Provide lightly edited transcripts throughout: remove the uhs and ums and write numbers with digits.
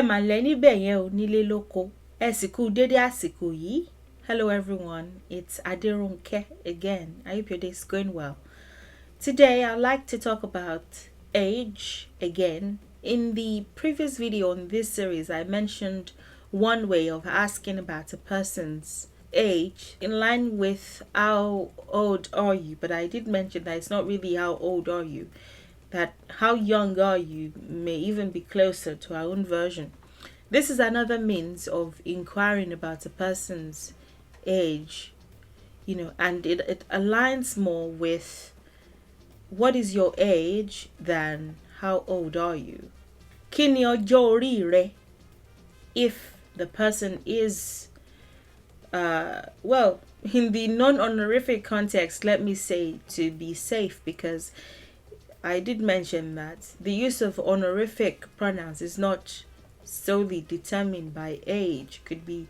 mà lẹ́ níbẹ̀ yẹn ò nílé lóko. Ẹ sì kú dédé àsìkò yìí. Hello everyone, it's Adirunke again. I hope your day is going well. Today I'd like to talk about age again. In the previous video on this series, I mentioned one way of asking about a person's age in line with how old are you, but I did mention that it's not really how old are you, that how young are you may even be closer to our own version. This is another means of inquiring about a person's age, and it aligns more with what is your age than how old are you. Kí ni ọjọ́ orí rẹ? If the person is in the non-honorific context, let me say to be safe, because I did mention that the use of honorific pronouns is not solely determined by age. Could be,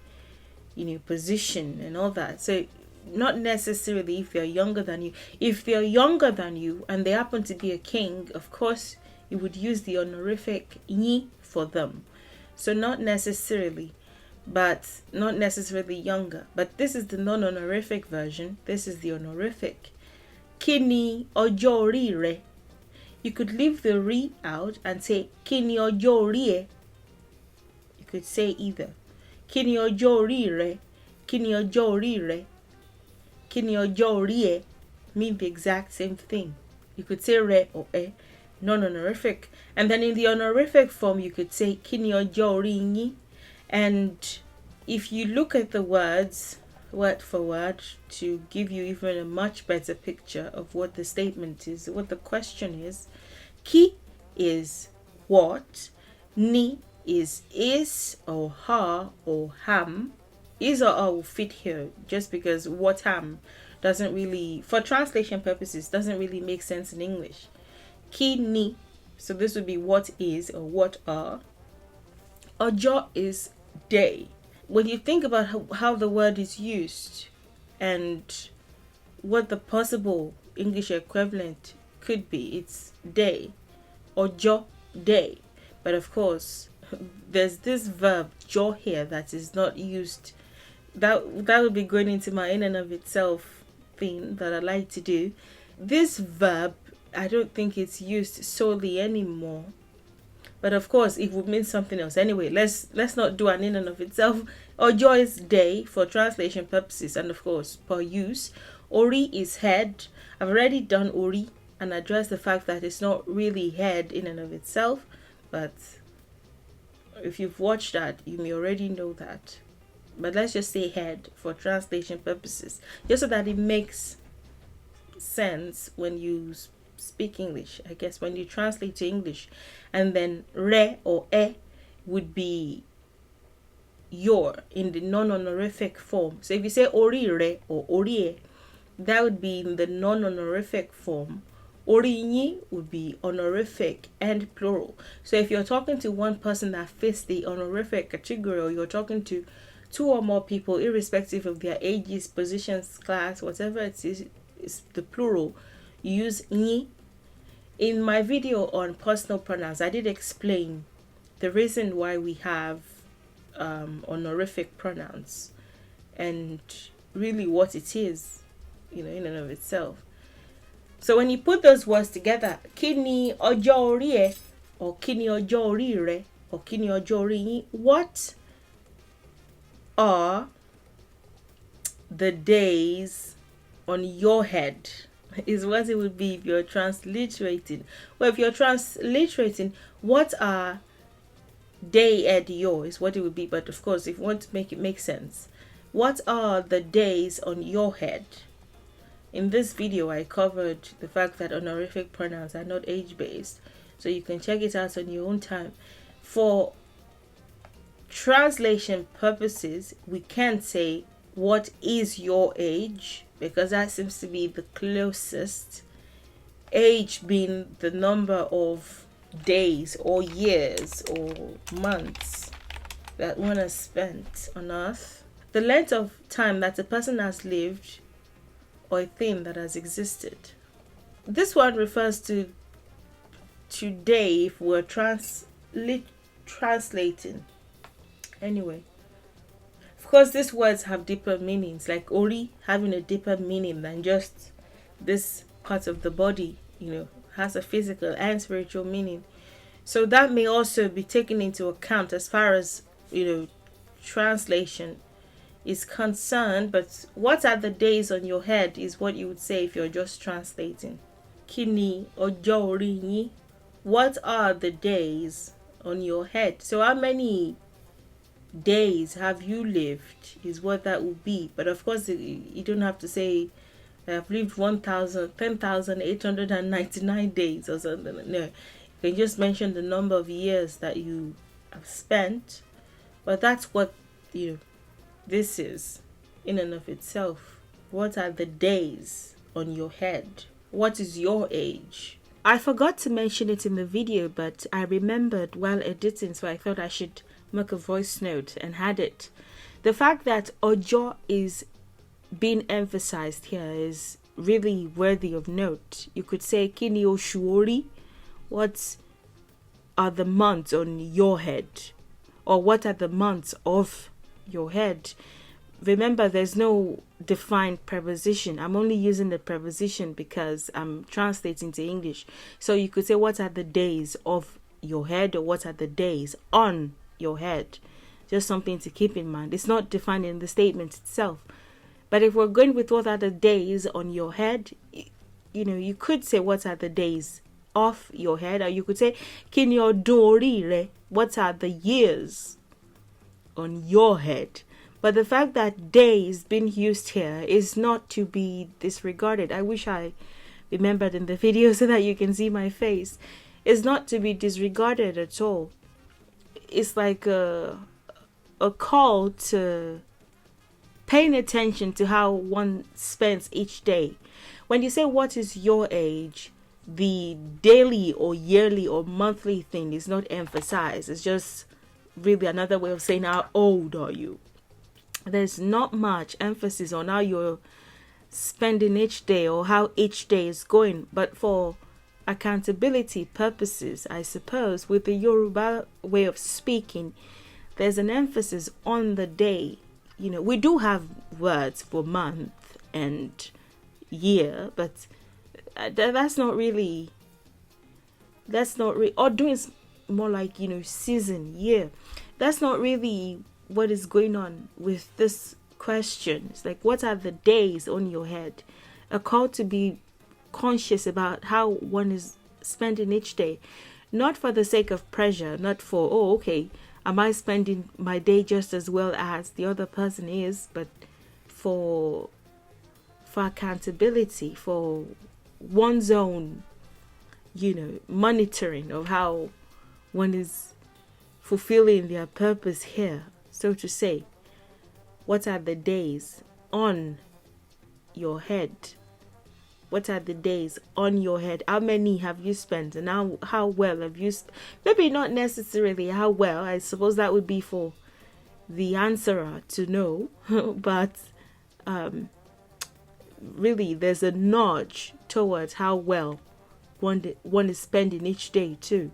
position and all that. So not necessarily if they're younger than you. If they're younger than you and they happen to be a king, of course you would use the honorific "yi" for them. So not necessarily, but not necessarily younger. But this is the non-honorific version. This is the honorific. Kí ni ọjọ́ orí rẹ? You could leave the "ri" out and say kí ni ọjọ́ orí ẹ? You could say either. Kí ni ọjọ́ orí rẹ? Kí ni ọjọ́ orí rẹ? Kí ni ọjọ́ orí ẹ? Mean the exact same thing. You could say re or e, non-honorific. And then in the honorific form, you could say kí ni ọjọ́ orí yín? And if you look at the words word for word to give you even a much better picture of what the statement is, what the question is, ki is what, ni is or ha or ham. Is or will fit here just because what ham doesn't really, for translation purposes, doesn't really make sense in English. Ki ni, so this would be what is or what are. Ọjọ́ is day. When you think about how the word is used and what the possible English equivalent could be, it's day, ọjọ́, day. But of course, there's this verb "jọ" here that is not used. That would be going into my in and of itself thing that I like to do. This verb, I don't think it's used solely anymore. But of course, it would mean something else. Anyway, let's not do an in and of itself. Ọjọ́ is day for translation purposes, and of course, per use. Ori is head. I've already done ori and addressed the fact that it's not really head in and of itself. But if you've watched that, you may already know that. But let's just say head for translation purposes, just so that it makes sense when you speak English, I guess, when you translate to English. And then re or e would be your in the non-honorific form. So if you say ori re or ori e, that would be in the non-honorific form. Ori ni would be honorific and plural. So if you're talking to one person that fits the honorific category, or you're talking to two or more people, irrespective of their ages, positions, class, whatever it is the plural, you use ni. In my video on personal pronouns, I did explain the reason why we have honorific pronouns and really what it is, in and of itself. So when you put those words together, kí ni ọjọ́ orí ẹ, or kí ni ọjọ́ orí rẹ, or kí ni ọjọ́ orí yín, what are the days on your head, is what it would be if you're transliterating. Well, if you're transliterating, what are day at your is what it would be. But of course, if you want to make it make sense, what are the days on your head? In this video, I covered the fact that honorific pronouns are not age-based, so you can check it out on your own time. For translation purposes, we can't say what is your age, because that seems to be the closest. Age being the number of days or years or months that one has spent on earth. The length of time that a person has lived or a thing that has existed. This one refers to today if we're translating. Anyway, of course, these words have deeper meanings, like ori having a deeper meaning than just this part of the body, has a physical and spiritual meaning. So that may also be taken into account as far as, translation is concerned. But what are the days on your head is what you would say if you're just translating. Kini ojo ori yin. What are the days on your head? So how many days have you lived is what that would be. But of course, you don't have to say I've lived 10,899 days or something. No, you can just mention the number of years that you have spent. But that's what this is in and of itself. What are the days on your head? What is your age? I forgot to mention it in the video, but I remembered while editing, so I thought I should make a voice note and had it. The fact that ojo is being emphasized here is really worthy of note. You could say kini oshuori. What are the months on your head? Or what are the months of your head? Remember, there's no defined preposition. I'm only using the preposition because I'm translating to English. So you could say, what are the days of your head, or what are the days on your head? Just something to keep in mind. It's not defined in the statement itself. But if we're going with what are the days on your head, you could say what are the days off your head, or you could say kini odun ori re. What are the years on your head? But the fact that days being used here is not to be disregarded. I wish I remembered in the video so that you can see my face. It's not to be disregarded at all. It's like a call to paying attention to how one spends each day. When you say what is your age, the daily or yearly or monthly thing is not emphasized. It's just really another way of saying how old are you. There's not much emphasis on how you're spending each day or how each day is going. But for accountability purposes, I suppose, with the Yoruba way of speaking, there's an emphasis on the day. We do have words for month and year, but that's not really, or doing more like, season, year. That's not really what is going on with this question. It's like, what are the days on your head? A call to be conscious about how one is spending each day, not for the sake of pressure, not for, okay, am I spending my day just as well as the other person is, but for accountability, for one's own, monitoring of how one is fulfilling their purpose here, so to say. What are the days on your head? What are the days on your head? How many have you spent, and how well have you maybe not necessarily how well, I suppose that would be for the answerer to know, but really there's a nudge towards how well one is spending each day too.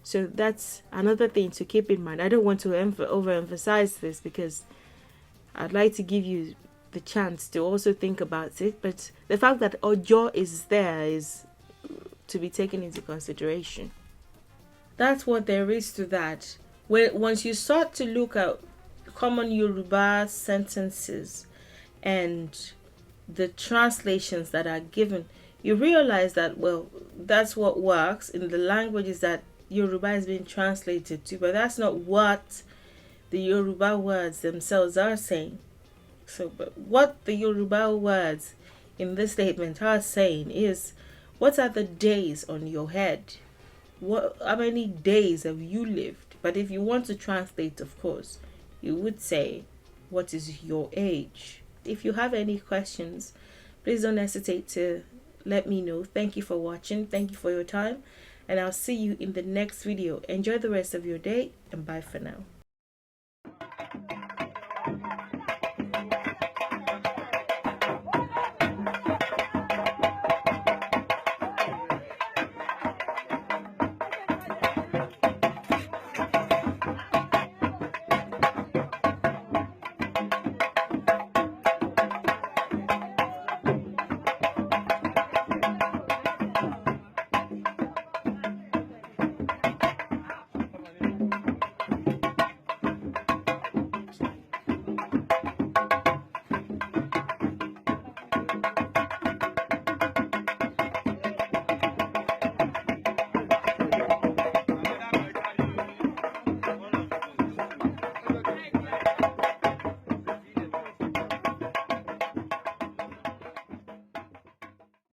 So that's another thing to keep in mind. I don't want to overemphasize this because I'd like to give you the chance to also think about it, but the fact that ojo is there is to be taken into consideration. That's what there is to that. Once you start to look at common Yoruba sentences and the translations that are given, you realize that, well, that's what works in the languages that Yoruba is being translated to, but that's not what the Yoruba words themselves are saying. So, but what the Yoruba words in this statement are saying is, what are the days on your head? How many days have you lived? But if you want to translate, of course, you would say, what is your age? If you have any questions, please don't hesitate to let me know. Thank you for watching. Thank you for your time. And I'll see you in the next video. Enjoy the rest of your day, and bye for now.